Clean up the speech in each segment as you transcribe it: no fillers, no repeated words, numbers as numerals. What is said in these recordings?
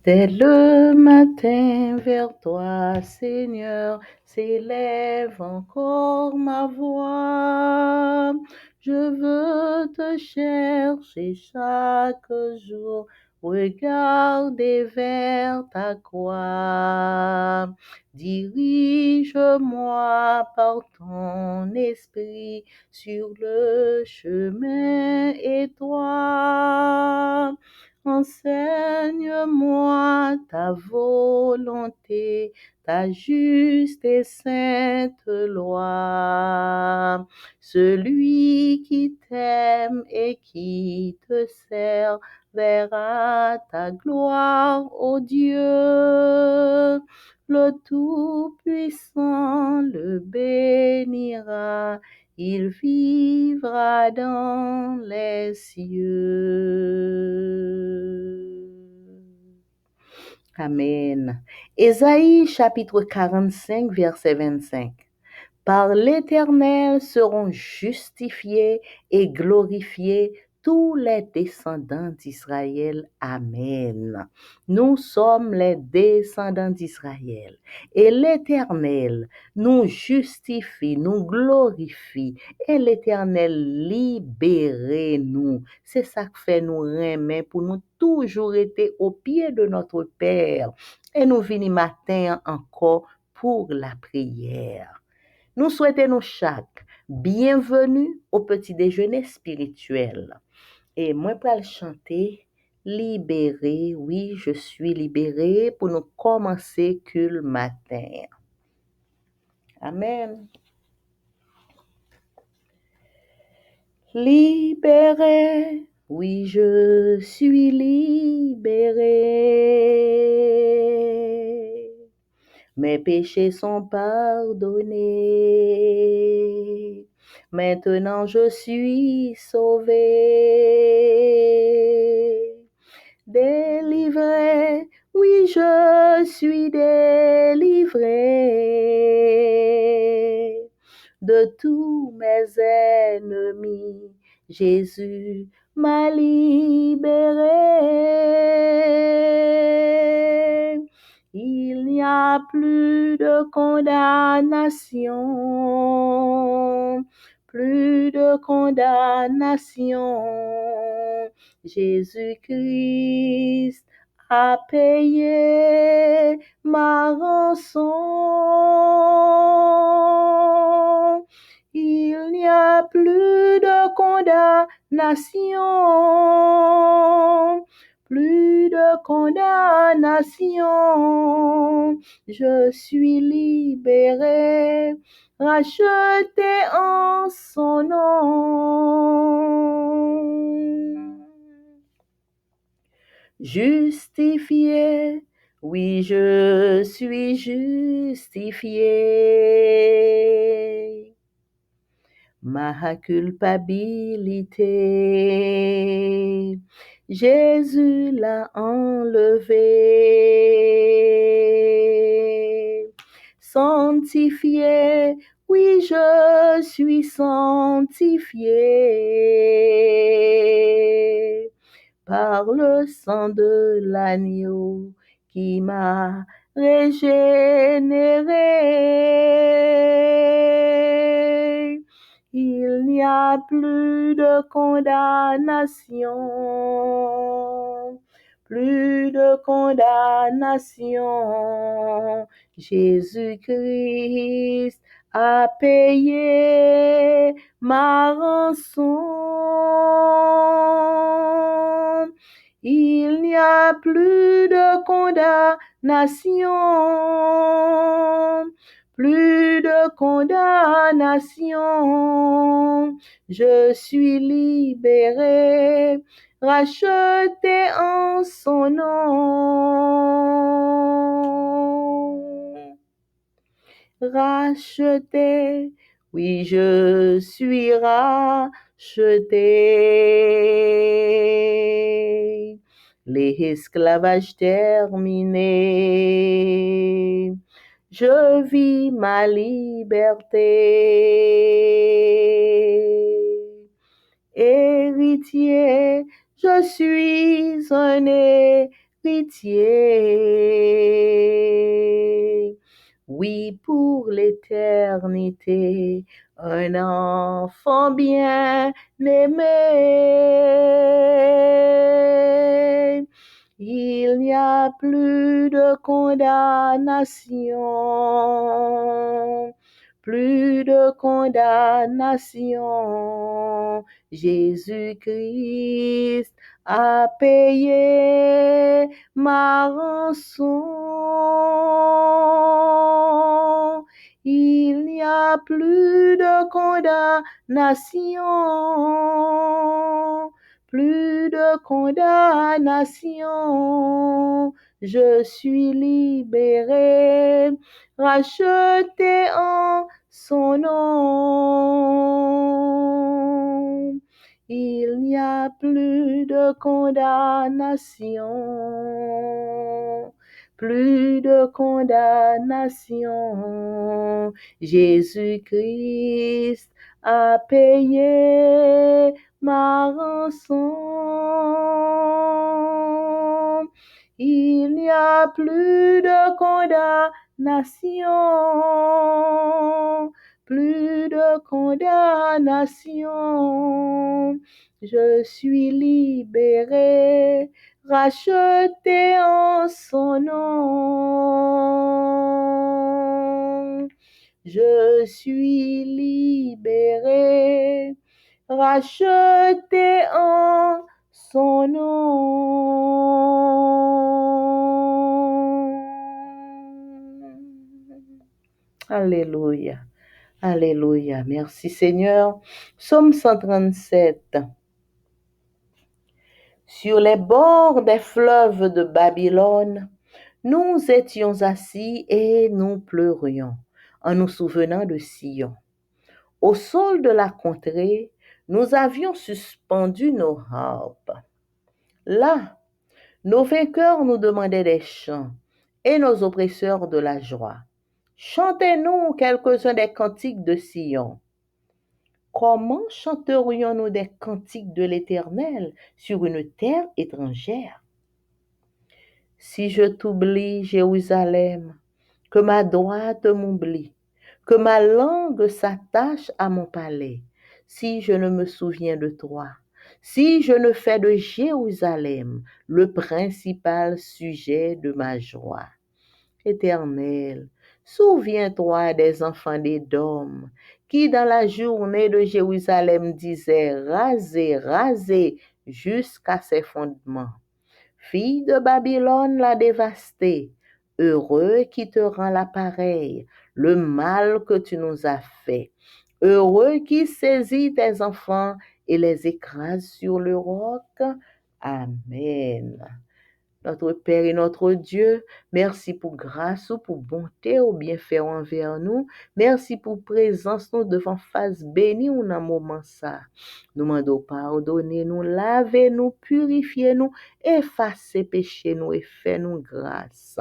Dès le matin vers toi, Seigneur, s'élève encore ma voix. Je veux te chercher chaque jour, regarder vers ta croix. Dirige-moi par ton esprit sur le chemin étroit. Enseigne-moi ta volonté, ta juste et sainte loi. Celui qui t'aime et qui te sert verra ta gloire, ô Dieu. Le Tout-Puissant le bénira, il vivra dans les cieux. Amen. Ésaïe chapitre 45, verset 25. Par l'Éternel seront justifiés et glorifiés tous les descendants d'Israël. Amen. Nous sommes les descendants d'Israël. Et l'Éternel nous justifie, nous glorifie. Et l'Éternel libère nous. C'est ça que fait nous remet pour nous toujours être au pied de notre Père. Et nous venons matin encore pour la prière. Nous souhaitons chaque bienvenue au petit déjeuner spirituel. Et moi, pour le chanter, libéré, oui, je suis libéré pour nous commencer que le matin. Amen. Libéré, oui, je suis libéré. Mes péchés sont pardonnés. Maintenant je suis sauvé. Délivré, oui, je suis délivré de tous mes ennemis. Jésus m'a libéré. Il n'y a plus de condamnation, plus de condamnation. Jésus-Christ a payé ma rançon. Il n'y a plus de condamnation, plus de condamnation. Je suis libéré, racheté en son nom. Justifié, oui, je suis justifié. Ma culpabilité, Jésus l'a enlevé. Sanctifié, oui, je suis sanctifié par le sang de l'agneau qui m'a régénéré. Il n'y a plus de condamnation, plus de condamnation. Jésus-Christ a payé ma rançon. Il n'y a plus de condamnation, plus de condamnation. Je suis libéré, racheté en son nom. Racheté, oui, je suis racheté. L'esclavage terminé, je vis ma liberté. Héritier, je suis un héritier. Oui, pour l'éternité, un enfant bien-aimé. Il n'y a plus de condamnation, plus de condamnation. Jésus-Christ a payé ma rançon. Il n'y a plus de condamnation, plus de condamnation. Je suis libéré, racheté en son nom. Il n'y a plus de condamnation, plus de condamnation. Jésus-Christ a payé ma rançon. Il n'y a plus de condamnation, plus de condamnation. Je suis libéré, racheté en son nom. Je suis libéré, racheté en son nom. Alléluia. Alléluia. Merci Seigneur. Psaume 137. Sur les bords des fleuves de Babylone, nous étions assis et nous pleurions en nous souvenant de Sion. Au sol de la contrée, nous avions suspendu nos harpes. Là, nos vainqueurs nous demandaient des chants et nos oppresseurs de la joie. Chantez-nous quelques-uns des cantiques de Sion. Comment chanterions-nous des cantiques de l'Éternel sur une terre étrangère? Si je t'oublie, Jérusalem, que ma droite m'oublie, que ma langue s'attache à mon palais, si je ne me souviens de toi, si je ne fais de Jérusalem le principal sujet de ma joie. Éternel, souviens-toi des enfants d'Édom, qui dans la journée de Jérusalem disaient, rasez, rasez jusqu'à ses fondements. Fille de Babylone l'a dévastée, heureux qui te rend l'appareil, le mal que tu nous as fait. Heureux qui saisit tes enfants et les écrase sur le roc. Amen. Notre Père et notre Dieu, merci pour grâce ou pour bonté ou bienfait envers nous. Merci pour présence nous devant face bénie ou dans moment ça. Nous demandons pardonner nous, laver nous, purifier nous, effacer péché nous et faire nous grâce.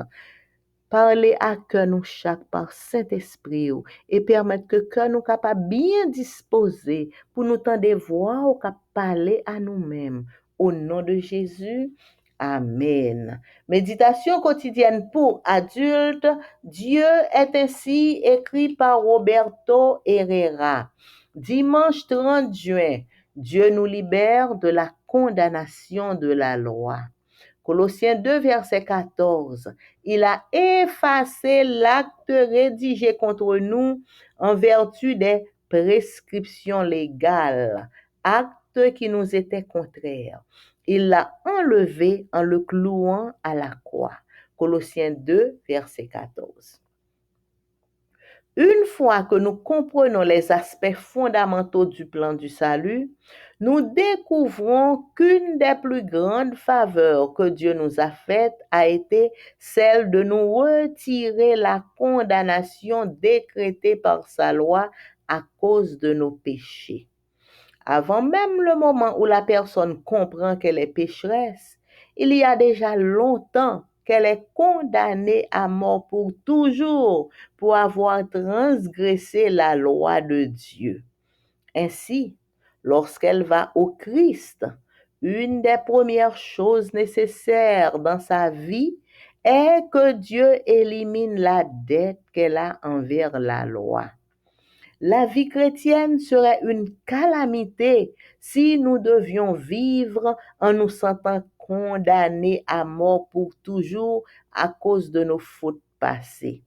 Parler à cœur nous chaque par Saint-Esprit et permettre que cœur nous capable bien disposer pour nous tendre voix ou capable parler à nous-mêmes. Au nom de Jésus, Amen. Méditation quotidienne pour adultes. Dieu est ainsi écrit par Roberto Herrera. Dimanche 30 juin, Dieu nous libère de la condamnation de la loi. Colossiens 2, verset 14. Il a effacé l'acte rédigé contre nous en vertu des prescriptions légales, acte qui nous était contraire. Il l'a enlevé en le clouant à la croix. Colossiens 2, verset 14. Une fois que nous comprenons les aspects fondamentaux du plan du salut, nous découvrons qu'une des plus grandes faveurs que Dieu nous a faites a été celle de nous retirer la condamnation décrétée par sa loi à cause de nos péchés. Avant même le moment où la personne comprend qu'elle est pécheresse, il y a déjà longtemps qu'elle est condamnée à mort pour toujours pour avoir transgressé la loi de Dieu. Ainsi, lorsqu'elle va au Christ, une des premières choses nécessaires dans sa vie est que Dieu élimine la dette qu'elle a envers la loi. La vie chrétienne serait une calamité si nous devions vivre en nous sentant condamnés à mort pour toujours à cause de nos fautes passées.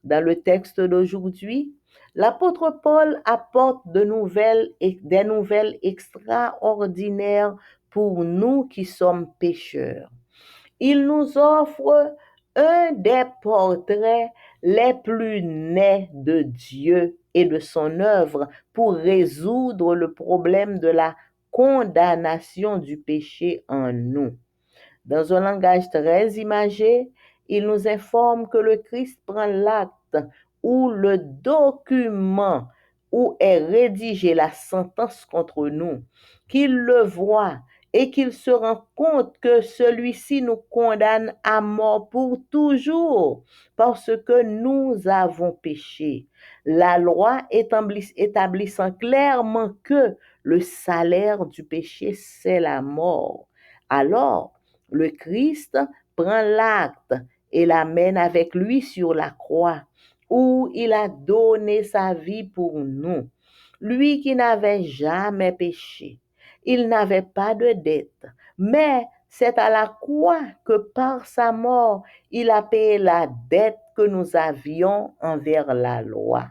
Dans le texte d'aujourd'hui, l'apôtre Paul apporte des nouvelles extraordinaires pour nous qui sommes pécheurs. Il nous offre un des portraits les plus nets de Dieu et de son œuvre pour résoudre le problème de la condamnation du péché en nous. Dans un langage très imagé, il nous informe que le Christ prend l'acte ou le document où est rédigée la sentence contre nous, qu'il le voit et qu'il se rend compte que celui-ci nous condamne à mort pour toujours parce que nous avons péché. La loi établissant clairement que le salaire du péché, c'est la mort. Alors, le Christ prend l'acte et l'amène avec lui sur la croix, où il a donné sa vie pour nous. Lui qui n'avait jamais péché, il n'avait pas de dette, mais c'est à la croix que par sa mort, il a payé la dette que nous avions envers la loi.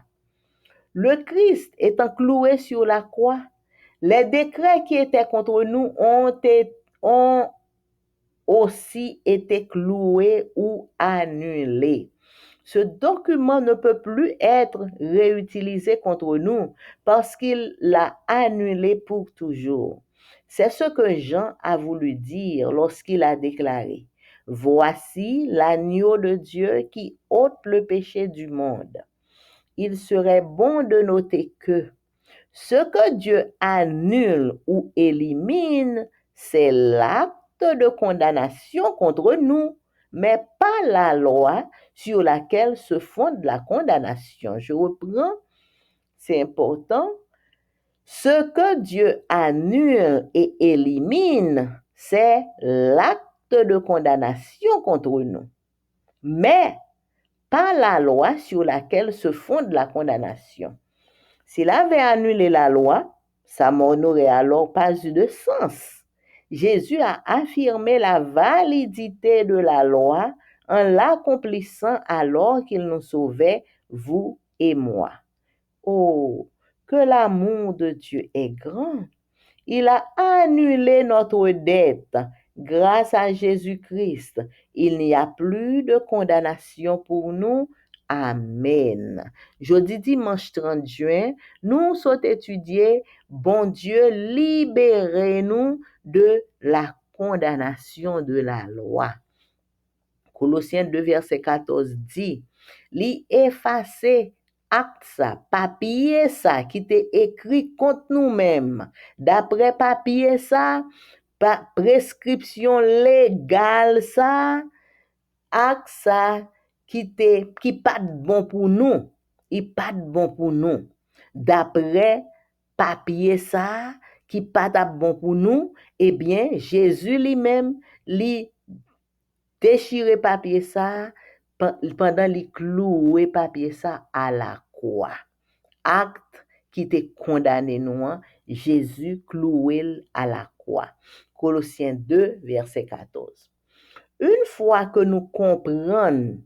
Le Christ étant cloué sur la croix, les décrets qui étaient contre nous ont aussi été cloués ou annulés. Ce document ne peut plus être réutilisé contre nous parce qu'il l'a annulé pour toujours. C'est ce que Jean a voulu dire lorsqu'il a déclaré: Voici l'agneau de Dieu qui ôte le péché du monde. Il serait bon de noter que ce que Dieu annule ou élimine, c'est l'acte de condamnation contre nous, mais pas la loi sur laquelle se fonde la condamnation. Je reprends, c'est important. Ce que Dieu annule et élimine, c'est l'acte de condamnation contre nous, mais pas la loi sur laquelle se fonde la condamnation. S'il avait annulé la loi, sa mort n'aurait alors pas eu de sens. Jésus a affirmé la validité de la loi en l'accomplissant alors qu'il nous sauvait, vous et moi. Oh, que l'amour de Dieu est grand! Il a annulé notre dette grâce à Jésus-Christ. Il n'y a plus de condamnation pour nous. Amen. Jeudi dimanche 30 juin, nous sommes étudiés, bon Dieu, libérez-nous de la condamnation de la loi. Colossiens 2, verset 14 dit, li effacer acte ça, papier ça qui était écrit contre nous-mêmes. D'après papier ça, prescription légale ça, acte ça qui pas bon pour nous, il pas bon pour nous. D'après papier ça qui pas bon pour nous, eh bien Jésus lui-même lui déchirer papier ça pendant les clouer papier ça à la croix. Acte qui te condamné nous, Jésus cloué à la croix. Colossiens 2, verset 14. Une fois que nous comprenons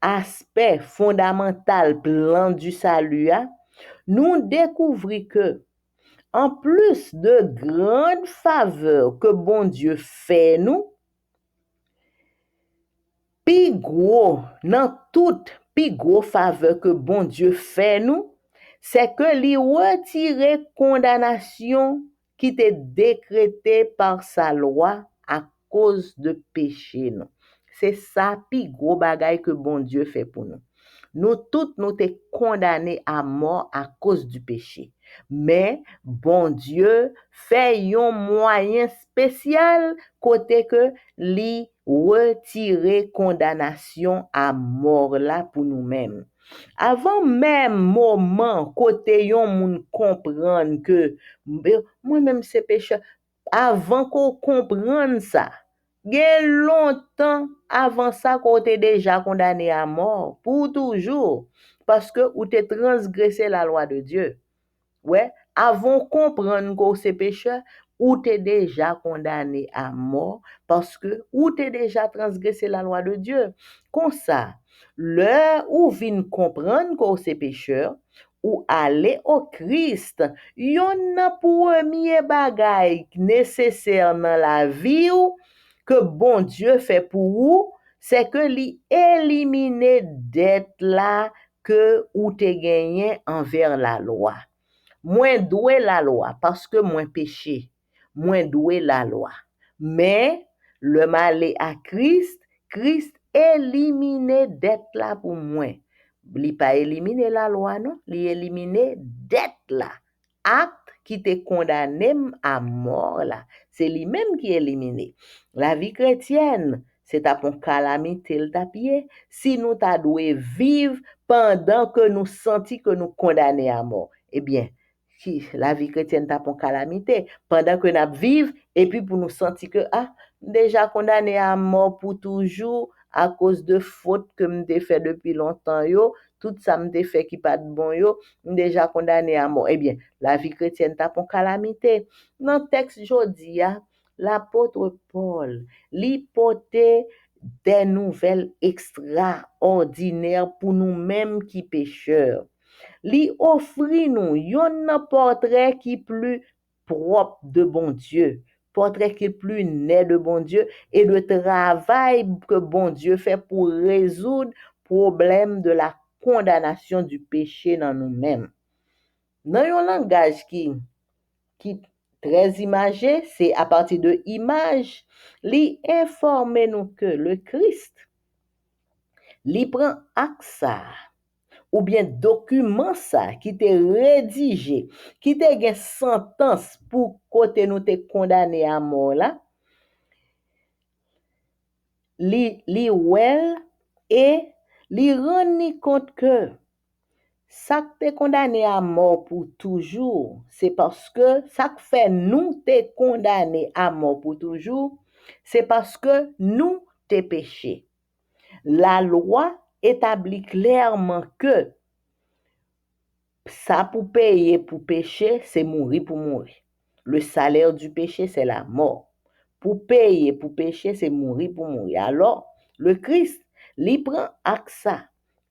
aspect fondamental plan du salut, nous découvrons que en plus de grandes faveurs que bon Dieu fait nous, pi gros, dans toute pi gros faveur que bon Dieu fait nous, c'est que li retire condamnation qui était décrétée par sa loi à cause de péché nous. C'est ça pi gros bagay que bon Dieu fait pour nous. Nous toutes nous t'es condamnés à mort à cause du péché. Mais bon Dieu fait un moyen spécial côté que li retirer condamnation à mort là pour nous-mêmes. Avant même moment côté yon moun comprendre que moi-même c'est pécheur, avant qu'on comprenne ça, bien longtemps avant ça qu'on t'est déjà condamné à mort pour toujours parce que ou t'es transgressé la loi de Dieu. Ouais, avant comprendre que c'est pécheur, ou t'es déjà condamné à mort parce que ou t'es déjà transgressé la loi de Dieu. Comme ça, l'heure où vient comprendre que c'est pécheur, ou aller au Christ, yon nan premier bagay nécessaire dans la vie ou, que bon Dieu fait pour vous, c'est que li éliminer dette là que ou te gagné envers la loi. Moins doué la loi parce que moins péché, moins doué la loi. Mais le mal est à Christ, Christ élimine dette là pour moi. Il pas éliminer la loi non, il éliminer dette là. Acte qui te condamné à mort là, c'est lui-même qui élimine. La vie chrétienne, c'est à pour calamité le tapier si nous t'a doué vivre pendant que nous senti que nous condamnés à mort. Eh bien, la vie chrétienne t'a pour calamité pendant que nous vivons et puis pour nous sentir que déjà condamné à mort pour toujours à cause de fautes que m'ai fait depuis longtemps yo, tout ça m'ai fait qui pas de bon yo, déjà condamné à mort. Eh bien, la vie chrétienne t'a pour calamité. Dans le texte jodi l'apôtre Paul li portait des nouvelles extraordinaires pour nous-mêmes qui pécheurs. Li offri nous yon portrait qui plus propre de bon Dieu, portrait qui plus né de bon Dieu et le travail que bon Dieu fait pour résoudre problème de la condamnation du péché dans nous-mêmes. Dans un langage qui très imagé, c'est à partir de images, li informe nous que le Christ li prend accès ou bien document ça qui t'est rédigé, qui t'est une sentence pour côté nous t'es condamné à mort là, li well et li rend compte que ça que t'es condamné à mort pour toujours, c'est parce que ça que fait nous t'es condamné à mort pour toujours, c'est parce que nous t'es péché. La loi établit clairement que ça pour payer pour pécher, c'est mourir pour mourir. Le salaire du péché, c'est la mort. Pour payer pour pécher, c'est mourir pour mourir. Alors, le Christ, il prend accès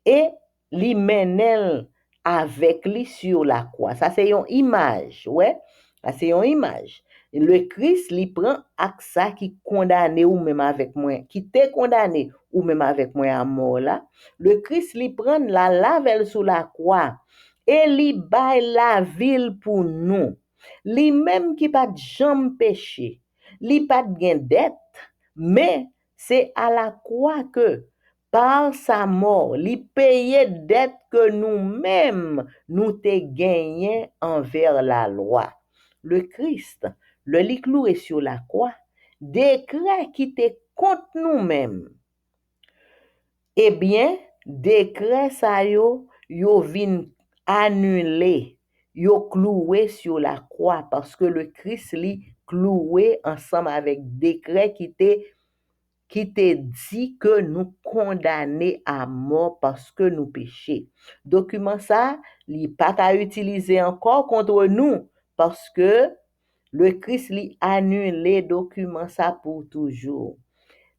et il mène avec lui sur la croix. Ça, c'est une image, ouais. Ça, c'est une image. Le Christ, il prend accès qui condamné ou même avec moi, qui t'est condamné ou même avec moi à mort là. Le Christ, il prend la lave sur la croix et li bay la ville pour nous. Li même qui pas jamais péché, li pas gen dette, mais c'est à la croix que par sa mort, li paye dette que nous-mêmes nous te gagné envers la loi. Le Christ, le li cloué sur la croix, décret qui te contre nous-mêmes. Eh bien, décret ça yo vin annulé, yo cloué sur la croix parce que le Christ li cloué ensemble avec décret qui te dit que nous condamnés à mort parce que nous péchons. Document ça, li pas à utiliser encore contre nous parce que le Christ li annulé document ça pour toujours.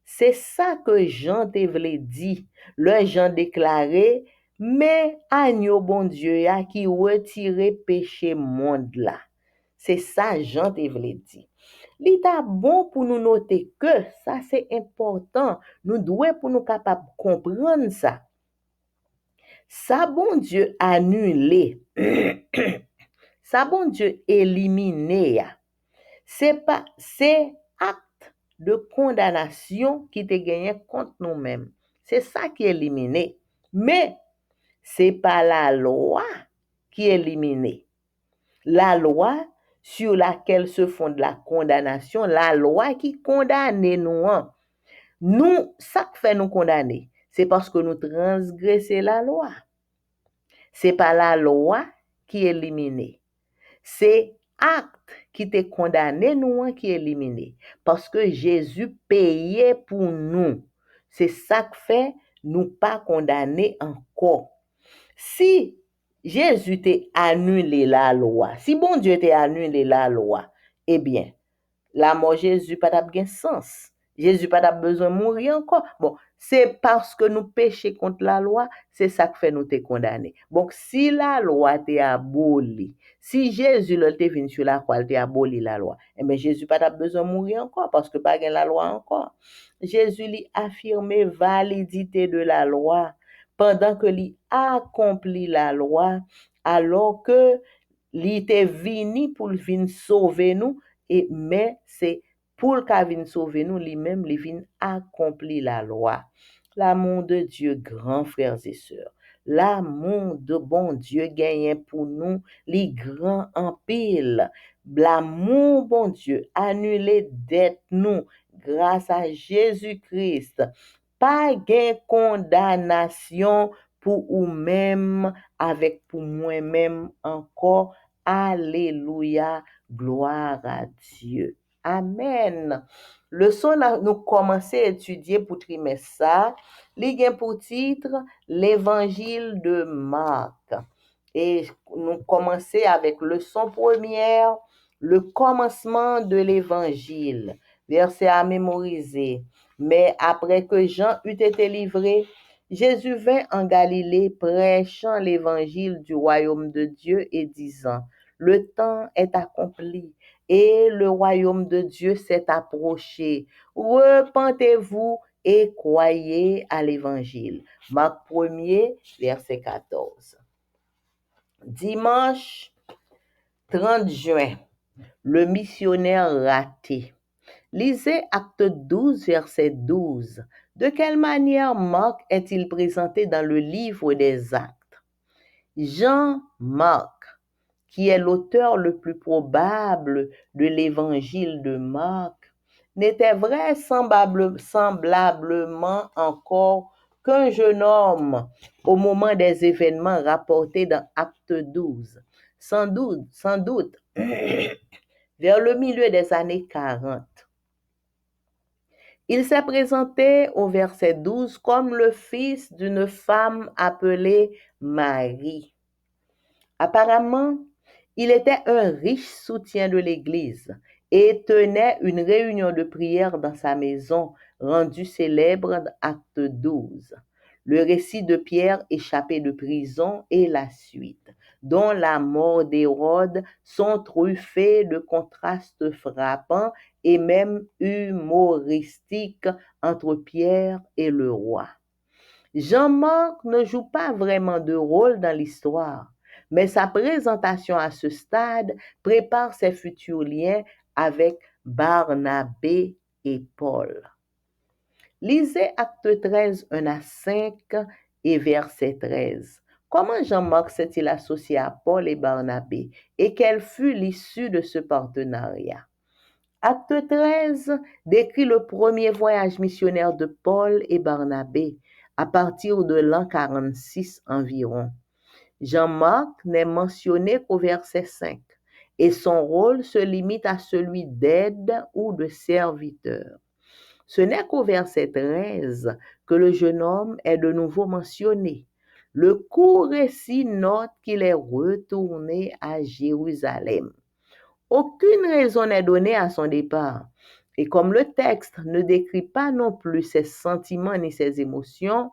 C'est ça que Jean te vle dit. Le Jean déclaré, mais agneau bon Dieu a qui retire péché monde là. C'est ça Jean te vle dit. L'état bon pour nous noter que ça c'est important. Nous devons pour nous capables comprendre ça. Ça bon Dieu annulé. Ça bon Dieu éliminé. C'est acte de condamnation qui te gagné contre nous-mêmes. C'est ça qui est éliminé. Mais c'est pas la loi qui est éliminée. La loi sur laquelle se fonde la condamnation, la loi qui condamne nous. Nous, ça qui fait nous condamner, c'est parce que nous transgressons la loi. C'est pas la loi qui est éliminée. C'est acte qui te condamné nous qui éliminé parce que Jésus payait pour nous. C'est ça que fait nous pas condamner encore. Si Jésus t'a annulé la loi, si bon Dieu t'a annulé la loi, eh bien, la mort Jésus pas de sens. Jésus pas de besoin de mourir encore. Bon, c'est parce que nous péchons contre la loi, c'est ça qui fait nous te condamner. Donc, si la loi t'est abolie, si Jésus t'est venu sur la croix, t'est aboli la loi, eh bien, Jésus pas de besoin de mourir encore parce que pas gain la loi encore. Jésus lui affirmé validité de la loi pendant que lui accomplit la loi alors que lui était venu pour venir sauver nous et mais c'est pour qu'il vienne sauver nous lui-même il vient accomplir la loi. L'amour de Dieu, grands frères et sœurs, l'amour de bon Dieu gagné pour nous, les grands en pile. L'amour bon Dieu annulé d'être nous grâce à Jésus-Christ. Pas de condamnation pour ou-même avec pour moi-même encore. Alléluia, gloire à Dieu. Amen. Leçon là, nous commençons à étudier pour trimestre ça. Li gen pour titre l'évangile de Marc. Et nous commençons avec leçon première, le commencement de l'évangile. Verset à mémoriser. Mais après que Jean eut été livré, Jésus vint en Galilée prêchant l'évangile du royaume de Dieu et disant, le temps est accompli et le royaume de Dieu s'est approché. Repentez-vous et croyez à l'évangile. Marc 1er, verset 14. Dimanche 30 juin, le missionnaire raté. Lisez Acte 12, verset 12. De quelle manière Marc est-il présenté dans le livre des Actes? Jean-Marc, qui est l'auteur le plus probable de l'évangile de Marc, n'était vraisemblablement encore qu'un jeune homme au moment des événements rapportés dans Acte 12. Sans doute, vers le milieu des années 40. Il s'est présenté au verset 12 comme le fils d'une femme appelée Marie. Apparemment, il était un riche soutien de l'Église et tenait une réunion de prière dans sa maison, rendue célèbre dans Acte 12. Le récit de Pierre échappé de prison et la suite, dont la mort d'Hérode, sont truffés de contrastes frappants et même humoristiques entre Pierre et le roi. Jean-Marc ne joue pas vraiment de rôle dans l'histoire, mais sa présentation à ce stade prépare ses futurs liens avec Barnabé et Paul. Lisez Acte 13, 1 à 5 et verset 13. Comment Jean-Marc s'est-il associé à Paul et Barnabé et quelle fut l'issue de ce partenariat? Acte 13 décrit le premier voyage missionnaire de Paul et Barnabé à partir de l'an 46 environ. Jean-Marc n'est mentionné qu'au verset 5 et son rôle se limite à celui d'aide ou de serviteur. Ce n'est qu'au verset 13 que le jeune homme est de nouveau mentionné. Le court récit note qu'il est retourné à Jérusalem. Aucune raison n'est donnée à son départ. Et comme le texte ne décrit pas non plus ses sentiments ni ses émotions,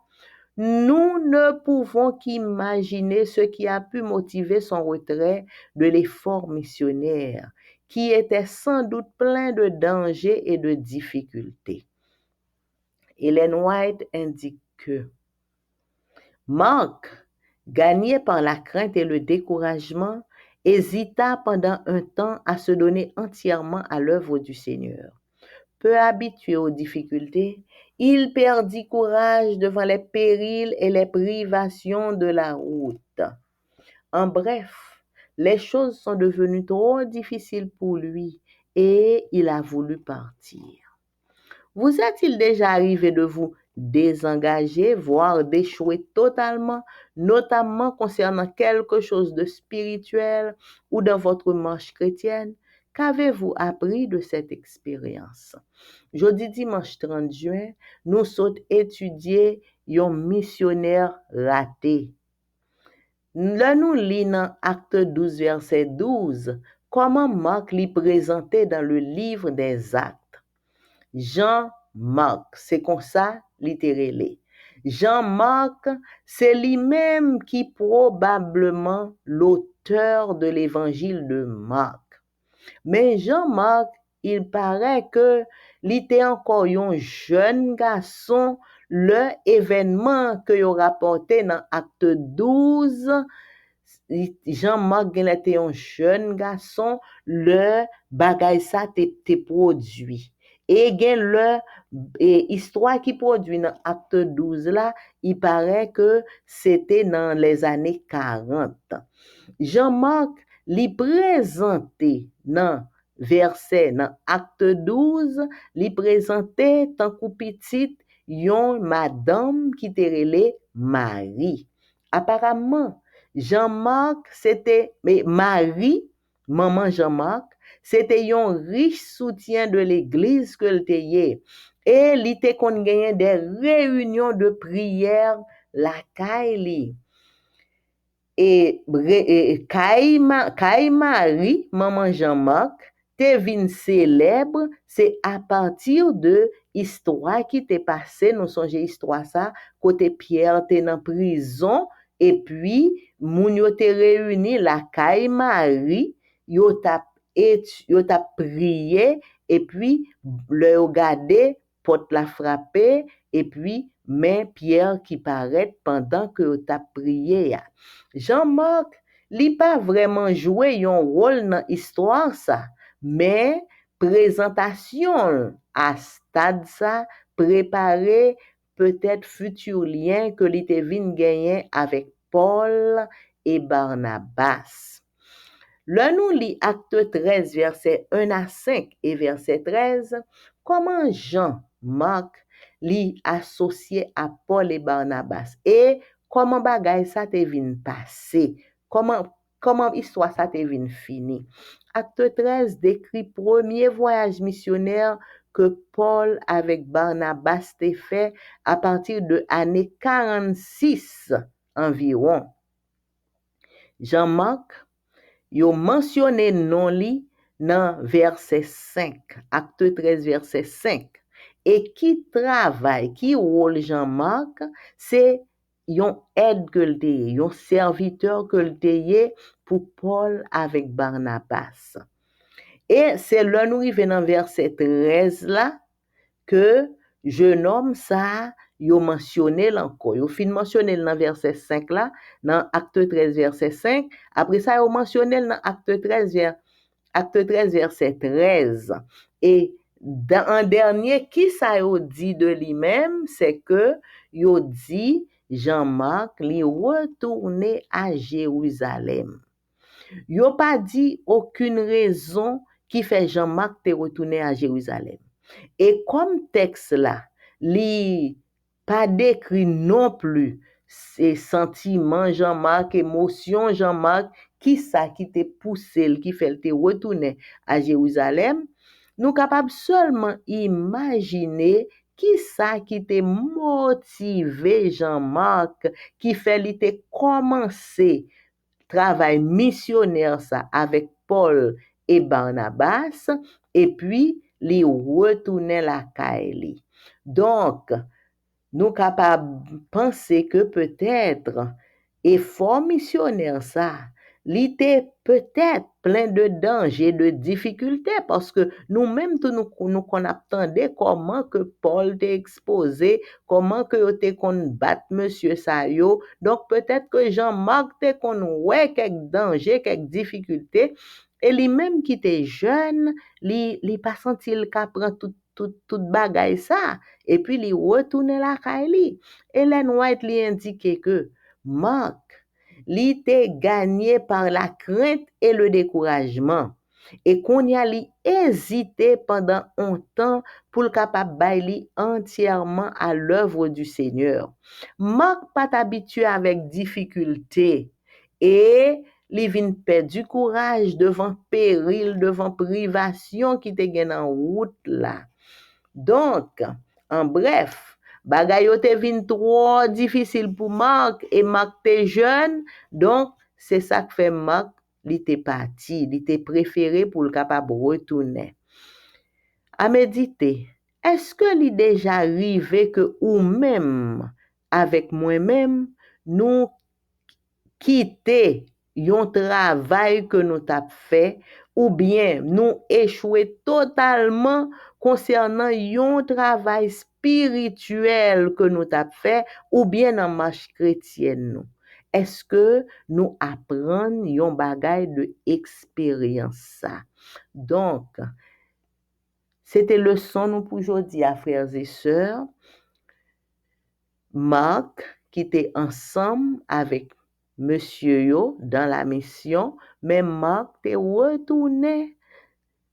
nous ne pouvons qu'imaginer ce qui a pu motiver son retrait de l'effort missionnaire, qui était sans doute plein de dangers et de difficultés. Ellen White indique que Marc, gagné par la crainte et le découragement, hésita pendant un temps à se donner entièrement à l'œuvre du Seigneur. Peu habitué aux difficultés, il perdit courage devant les périls et les privations de la route. En bref, les choses sont devenues trop difficiles pour lui et il a voulu partir. Vous est-il déjà arrivé de vous désengager, voire d'échouer totalement, notamment concernant quelque chose de spirituel ou dans votre marche chrétienne? Qu'avez-vous appris de cette expérience? Jeudi dimanche 30 juin, nous sommes étudier un missionnaire raté. Là, nous lisons Acte 12, verset 12, comment Marc l'y présentait dans le livre des Actes. Jean-Marc, c'est comme ça, littéralement. Jean-Marc, c'est lui-même qui probablement l'auteur de l'évangile de Marc. Mais Jean-Marc, il paraît que il était encore un jeune garçon, le événement que il rapporté dans Acte 12, Jean-Marc était un jeune garçon, le bagay ça te produit. Et le histoire qui produit dans Acte 12 là, il paraît que c'était dans les années 40. Jean-Marc li présenté dans verset dans Acte 12, li présenté tant kou petite yon madame qui te relé Marie. Apparemment, Jean-Marc c'était mais Marie, maman Jean-Marc, c'était un riche soutien de l'église que le teye. Et li te kon gagné des réunions de prière la caille. Et Kay Marie, maman Jean-Marc, te vin célèbre, c'est à partir de histoire qui t'est passée, nous songez histoire ça, côté Pierre t'es en prison, et puis, moun yo te réuni la Kay Marie, yo t'a prié, et puis, le regardé, porte la frappé, et puis, mais Pierre qui paraît pendant que t'a prié. Jean-Marc, li pas vraiment joué un rôle dans l'histoire ça, mais présentation à stade ça, préparer peut-être futur lien que li te vin gagner avec Paul et Barnabas. Là, nous lit Acte 13, verset 1 à 5 et verset 13, comment Jean-Marc li associé à Paul et Barnabas et comment bagay ça te vin passer, comment histoire ça te vin fini. Acte 13 décrit premier voyage missionnaire que Paul avec Barnabas te fait à partir de l'année 46 environ. Jean-Marc yo mentionné non li dans verset 5, acte 13 verset 5. Et qui travaille, qui rôle Jean-Marc, c'est yon aide que le teye, yon serviteur que le teye pour Paul avec Barnabas. Et c'est là nous arrivons dans verset 13 là que jeune homme ça yo mentionné encore. Yo fin mentionné dans verset 5 là, dans acte 13 verset 5, après ça yo mentionné dans acte 13 verset 13. Et en dernier qui ça yo dit de lui-même, c'est que yo dit Jean-Marc li retourné à Jérusalem. Yo pas dit aucune raison qui fait Jean-Marc te retourné à Jérusalem. Et comme texte là, li pas décrit non plus ses sentiments Jean-Marc, émotions Jean-Marc, qui ça qui te poussé, qui fait te retourner à Jérusalem, nous capables seulement imaginer qui ça qui te motivé Jean-Marc, qui fait li te commencer travail missionnaire ça avec Paul et Barnabas, et puis li retourner la caille. Donc, nous capables penser que peut-être effort missionnaire ça, l'était peut-être plein de dangers, de difficultés, parce que nous-mêmes, nous qu'on attendait comment que Paul t'est exposé, comment que t'es qu'on batte monsieur Sayo, donc peut-être que Jean-Marc t'est qu'on ouais quelques dangers, quelques difficultés, et lui-même qui était jeune, lui pas senti le cas prend tout bagay ça, et puis il retourne la caille. Ellen White lui indiquait que Marc, il était gagné par la crainte et le découragement. Et qu'on y a li hésité pendant un temps pour le capable bailler entièrement à l'œuvre du Seigneur. Marc pas habitué avec difficulté et li vin perdre du courage devant péril, devant privation qui te gen en route là. Donc, en bref, bagay yo te vin trop difficile pour Marc et Marc te jeune, donc c'est ça que fait Marc, li te parti, li te préféré pour le capable retourner. À méditer, est-ce que li déjà arrivé que ou même avec moi-même nous quitter yon travail que nous t'a fait ou bien nous échouer totalement concernant yon travail spirituel que nous t'a fait ou bien en marche chrétienne nous. Est-ce que nous apprenons yon bagay de expérience ça? Donc, c'était leçon nous pour aujourd'hui, frères et sœurs. Marc qui était ensemble avec Monsieur yo dans la mission, mais Marc te retourné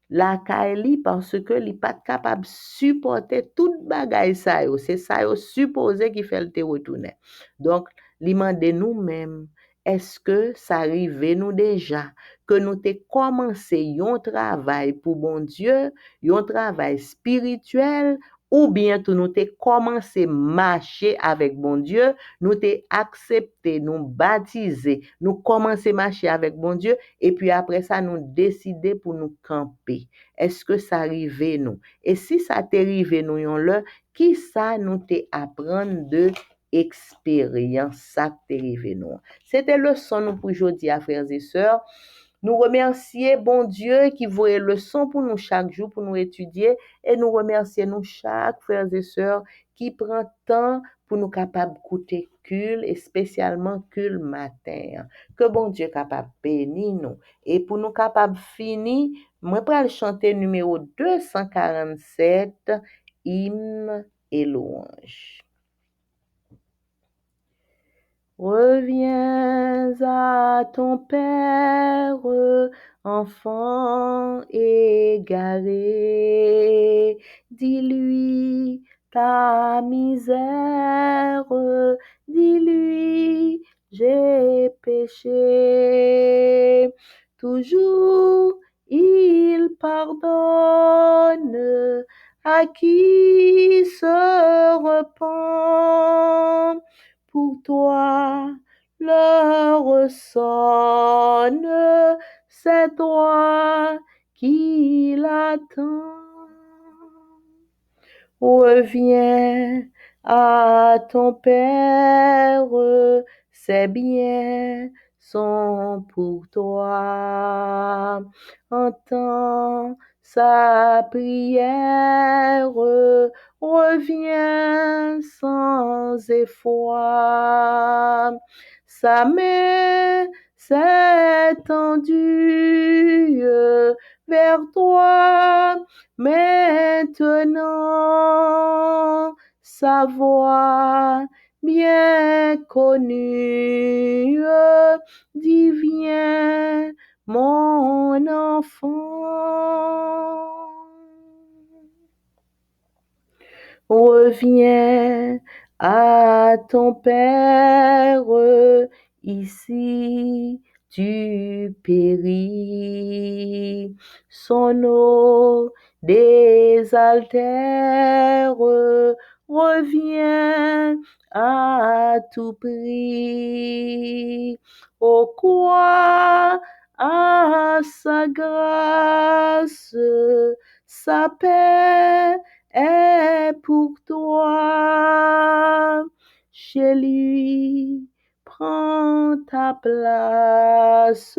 la Kaili parce que li pas capable supporter tout bagay ça yo. C'est ça yo supposé qui fait le te retourner. Donc, li mande nous-mêmes, est-ce que ça arrive nous déjà que nous te commencé yon travail pour bon Dieu, yon travail spirituel ou bien tout nous te commencé marcher avec bon Dieu, nous te accepté, nous baptisé, nous commencé marcher avec bon Dieu et puis après ça nous décider pour nous camper. Est-ce que ça arrive nous? Et si ça t'arrive nous yon là, qui ça nous te apprendre de expérience ça t'arrive nous? C'était le son nous pour aujourd'hui, frères et sœurs. Nous remercier bon Dieu qui voit le son pour nous chaque jour pour nous étudier et nous remercier nous chaque frères et sœurs qui prend temps pour nous capables d'écouter cul et spécialement cul matin. Que bon Dieu capable bénir nous et pour nous capables finir, moi pral chanter numéro 247 hymne et louange. Reviens à ton Père, enfant égaré, dis-lui ta misère, dis-lui j'ai péché. Toujours il pardonne à qui se repent. Pour toi, l'heure sonne, c'est toi qui l'attends. Reviens à ton Père, ses biens sont pour toi. Entends sa prière, reviens sans effroi. Sa main s'est tendue vers toi maintenant. Sa voix bien connue dit viens mon enfant. Reviens à ton Père, ici tu péris. Son eau désaltère, reviens à tout prix. Ô quoi à sa grâce, sa paix est pour toi. Chez lui, prends ta place,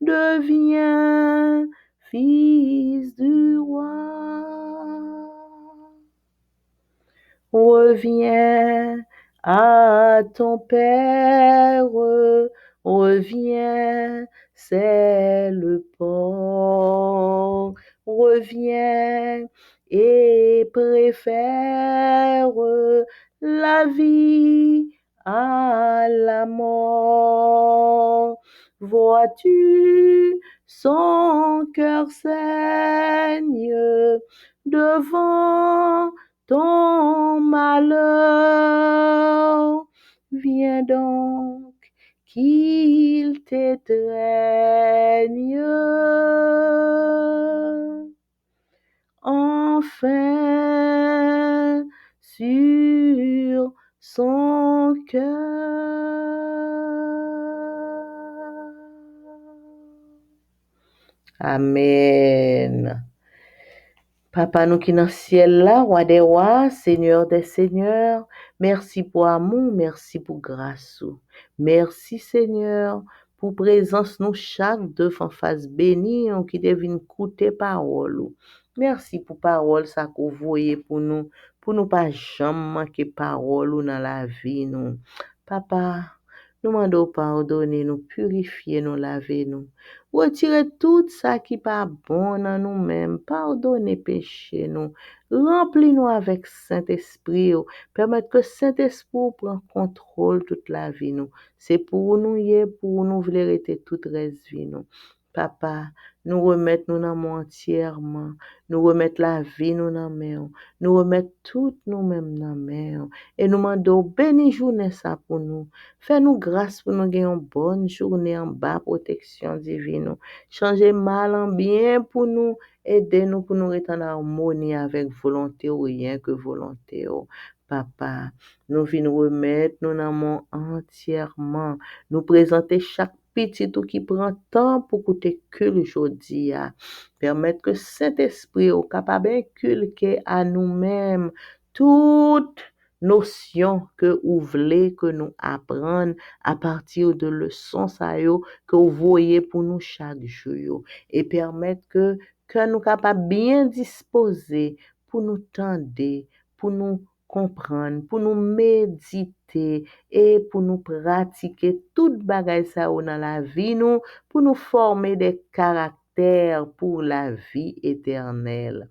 deviens fils du roi. Reviens à ton Père, reviens, c'est le port. Reviens et préfère la vie à la mort. Vois-tu son cœur saigne devant ton malheur. Viens donc, qu'il t'étreigne. Enfin, sur son cœur. Amen. Papa nous qui dans le ciel là, roi des rois, seigneur des seigneurs, merci pour amour, merci pour grâce. Merci Seigneur pour présence nous chaque devant face bénie qui devine écouter parole. Merci pour parole ça que vous voyez pour nous pas jamais manquer parole dans la vie nous. Papa, nous demandons pardonner, nous purifier, nous laver nous. Retirez tout ça qui pas bon dans nous-mêmes. Pardonnez péché nous. Remplis-nous avec Saint-Esprit. Permettre que Saint-Esprit prenne contrôle toute la vie nous. C'est pour nous pour nous vouloir être toute reste vie nous. Papa, nous remettre nous dans mon entièrement. Nous remettre la vie nous dans main. Nous remettre tout nous-mêmes dans main. Et nous demandons béni journée ça pour nous. Fais-nous grâce pour nous gagner une bonne journée en bas protection divine. Changer mal en bien pour nous. Aidez-nous pour nous être en harmonie avec volonté ou rien que volonté. Papa, nous venons remettre nous dans mon entièrement. Nous présenter chaque petit tout qui prend temps pour écouter que le aujourd'hui. Permettre que Saint-Esprit soit capable d'inculquer à nous-mêmes toute notion que vous voulez que nous apprenions à partir de leçons que vous voyez pour nous chaque jour et permettre que nous capables bien disposer pour nous tendre, pour nous comprendre, pour nous méditer et pour nous pratiquer toute bagaille ça dans la vie nous, pour nous former des caractères pour la vie éternelle.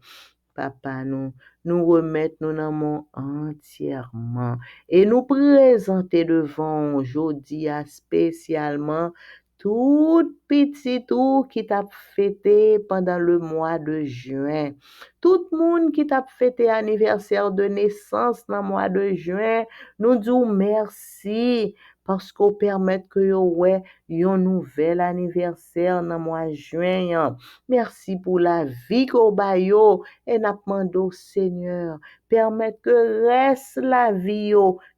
Papa, nous remettre nous dans mon entièrement et nous présenter devant aujourd'hui spécialement tout petit tout qui t'a fêté pendant le mois de juin. Tout le monde qui t'a fêté anniversaire de naissance dans le mois de juin, nous disons merci parce qu'on permet que yo un nouvel anniversaire dans le mois de juin. Merci pour la vie qu'on bayo et n'a demandé au Seigneur permettre que reste la vie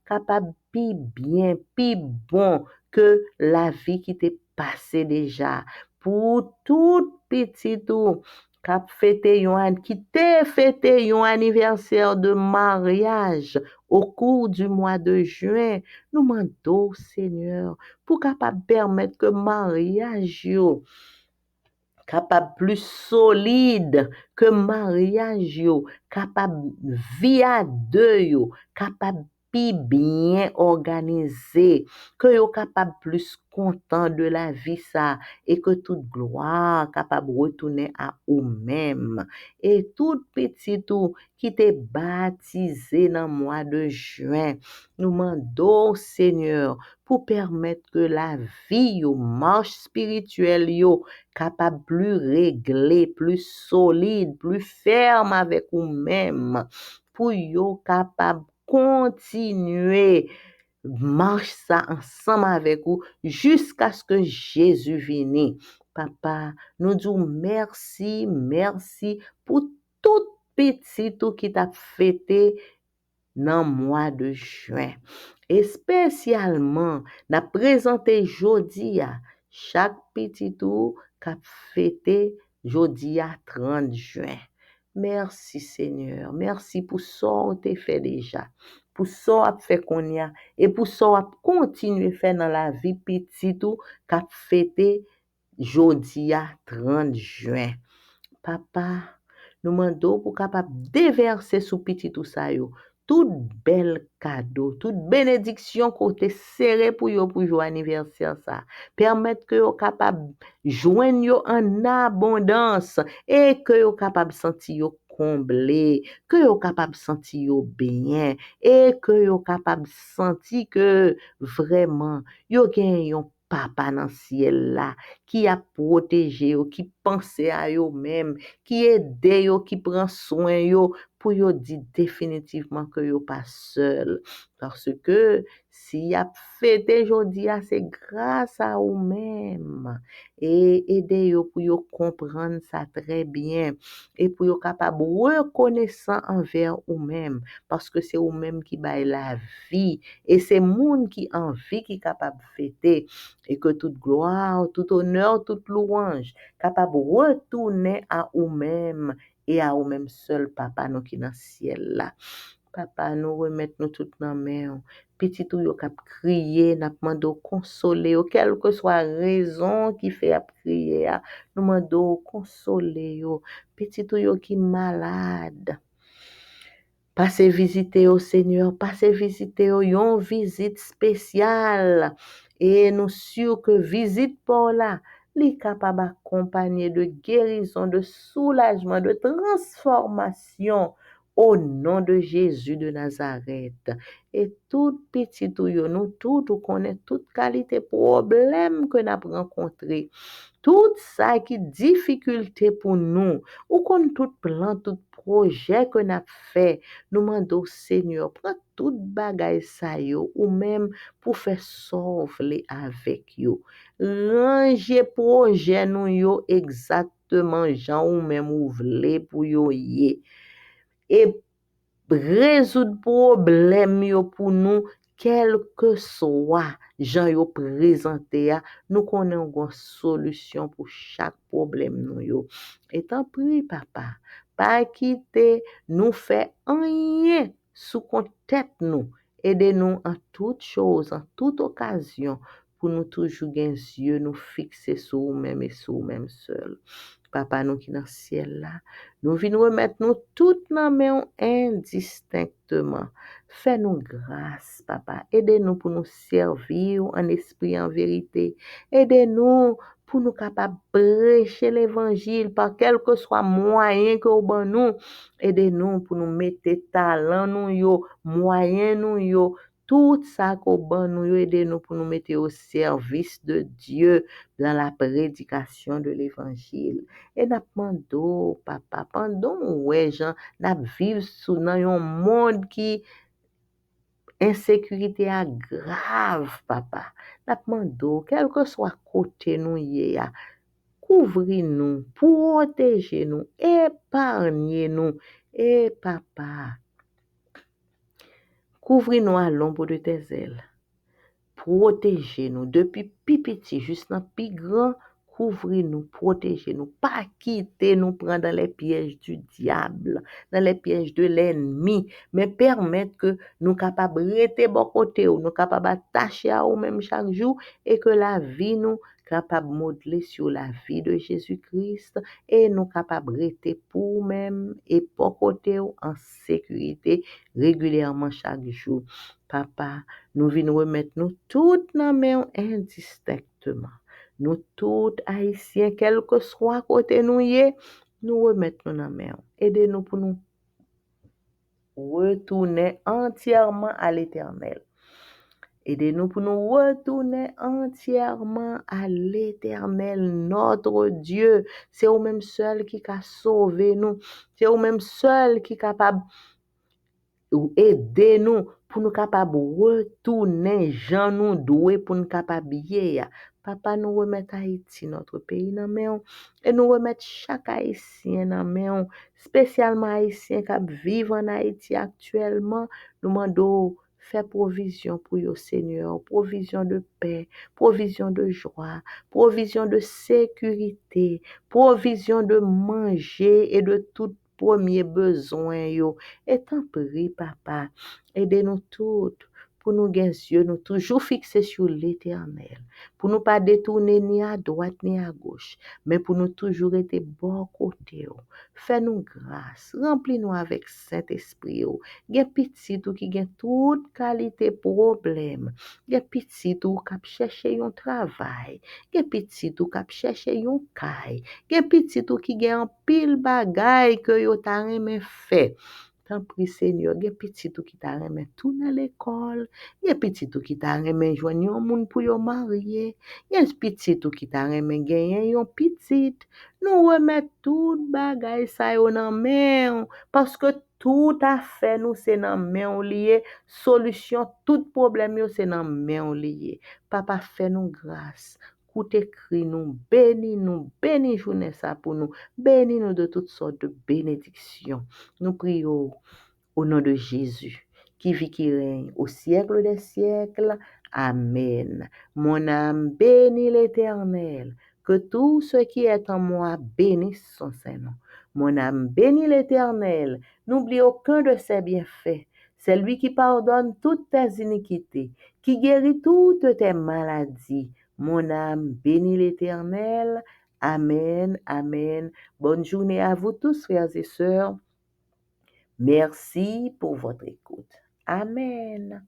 capable pi bien, pi bon que la vie qui t'est passée déjà pour tout petit tout qui t'est fêté un anniversaire de mariage au cours du mois de juin, nous demandons Seigneur pour capable permettre que mariage yo capable plus solide que mariage yo, capable vie à deux yo, capable pi bien organisé, que yo capable plus content de la vie ça et que toute gloire capable retourner à eux-mêmes et tout petit tout qui t'est baptisé dans le mois de juin, nous demandons Seigneur pour permettre que la vie yo marche spirituelle yo capable plus réglé, plus solide, plus ferme avec vous-même, pour yo capable continuer marche ça ensemble avec vous jusqu'à ce que Jésus vienne. Papa, nous disons merci, merci pour tout petit tout qui t'a fêté dans le mois de juin. Et spécialement, n'a présenté jeudi à chaque petit tour qu'a fêté jeudi à 30 juin. Merci Seigneur, merci pour ça que tu fait déjà, pour ça que fait qu'on y a et pour ça que continuer faire dans la vie petit tout qu'a fêté jeudi à 30 juin. Papa, nous demandons pour capable déverser sous petit tout ça yo tout bel cadeau, toute bénédiction côté serré pour yo pour jour anniversaire ça. Permettre que yo capable joindre yo en abondance et que yo capable sentir yo comblé, que yo capable sentir yo bien et que yo capable sentir que vraiment yo gagne papa dans ciel là, qui a protégé yo, qui pense à yo même, qui aide yo, qui prend soin yo, pour yo dire définitivement que yo pas seul. Parce que si y a fêté aujourd'hui, c'est grâce à vous même. Et aider yo pour yo comprendre ça très bien. Et pour yo capable reconnaissant envers vous-même. Parce que c'est vous-même qui baille la vie. Et c'est monde qui en vie qui capable fêter. Et que toute gloire, tout honneur, toute louange, capable retourner à vous-même et à vous-même seul, papa, nous qui dans le ciel là. Papa, nous remettons nous tout dans la main. Petit ou yo kap crier, n'a demandé consoler, quelle que soit la raison qui fait à crier, nous demandons consoler yo. Petit ou yo qui malade. Passez visiter au Seigneur, passez visiter au yon visite spéciale. Et nous sûrs que visite pour là, li capable accompagner de guérison, de soulagement, de transformation au nom de Jésus de Nazareth. Et tout petit ou yo, nous tout connaît toute qualité problème que nous avons rencontré. Tout ça qui difficulté pour nous, ou qu'on tout plan, tout projet que nous avons fait, nous demandons Seigneur, prends tout bagay sa yo, ou même pour faire sauver avec yo. Ranger projet nous yo exactement Jean ou même ou vle pour yo yé. Et résoudre problème yo pour nous, quel que soit Jean yo présenté, nous connaissons une solution pour chaque problème nous yo. Et tant pis papa, pas quitter nous fait rien sous compte tête nous, aidez-nous en toute chose, en toute occasion pour nous toujours les yeux nous fixer sur nous-mêmes et sur nous-mêmes seuls. Papa nous qui dans le ciel là, nous venons remettre nous toutes nos mains indistinctement. Fais-nous grâce, papa. Aidez-nous pour nous servir en esprit, en vérité. Aidez-nous pour nous capables de prêcher l'évangile par quel que soit moyen que nous nous. Aidez-nous pour nous mettre talent nous yo, moyen nous yo. Tout ça qu'on nous aidez-nous pour nous mettre au service de Dieu dans la prédication de l'évangile. Et n'a demandé, papa, pendant ouais, Jean, n'a vivre sous un monde qui insécurité a grave, papa. N'a demandé, quel que soit côté nous y a, couvrez-nous, protégez-nous, épargnez-nous. Et papa, couvrez-nous à l'ombre de tes ailes. Protégez-nous depuis petit jusqu'à plus grand. Couvrez-nous, protégez-nous, pas quitter nous prendre dans les pièges du diable, dans les pièges de l'ennemi, mais permettre que nous capables de rester bon côté, nous capables d'attacher à nous-mêmes chaque jour et que la vie nous capable de modeler sur la vie de Jésus-Christ et nous capables de rester pour nous-mêmes et pour côté en sécurité régulièrement chaque jour. Papa, nous venons remettre nous toutes nos mains indistinctement. Nous tous haïtiens, quel que soit côté nous y nous remettons nos mains. Aidez-nous pour nous retourner entièrement à l'Éternel. Aidez-nous pour nous retourner entièrement à l'Éternel, notre Dieu. C'est vous-même seul qui a sauvé nous. C'est vous-même seul qui est capable ou aidez-nous pour nous capables retourner Jean nous doué pour nous capables bien. Papa nous remettre Haïti notre pays dans main et nous remettre chaque haïtien dans main, spécialement haïtien qui vivent en Haïti actuellement. Nous demandons faire provision pour yo Seigneur, provision de paix, provision de joie, provision de sécurité, provision de manger et de tout premier besoin yo. Et tant pis, papa, aidez-nous toutes pour nous gagner yeux, nous toujours fixés sur l'Éternel, pour nous pas détourner ni à droite ni à gauche, mais pour nous toujours être bon côté. Fais-nous grâce, remplis-nous avec Saint-Esprit. Gen petit ou qui gen toute qualité problème, gen petit ou qui chercher un travail, gen petit ou qui chercher un caille, gen petit ou qui gen un pile bagay que yo ta reme fait. Tant pis, Seigneur, gen petit tout qui t'a remis tout dans l'école. Gen petit tout qui t'a remis joindre yon moun pour yon marier. Gen petit tout qui t'a remis gagner yon petit. Nous remet tout bagay sa yo nan main parce que tout a fait nous c'est dans main lié. Solution tout problème yo c'est dans main lié. Papa fait nous grâce. Koute écrit nous, bénis journée ça pour nous, bénis nous de toutes sortes de bénédictions. Nous prions au nom de Jésus, qui vit, qui règne au siècle des siècles. Amen. Mon âme bénit l'Éternel. Que tout ce qui est en moi bénisse son Saint-Nom. Mon âme bénit l'Éternel. N'oublie aucun de ses bienfaits. C'est lui qui pardonne toutes tes iniquités, qui guérit toutes tes maladies. Mon âme bénit l'Éternel. Amen, amen. Bonne journée à vous tous, frères et sœurs. Merci pour votre écoute. Amen.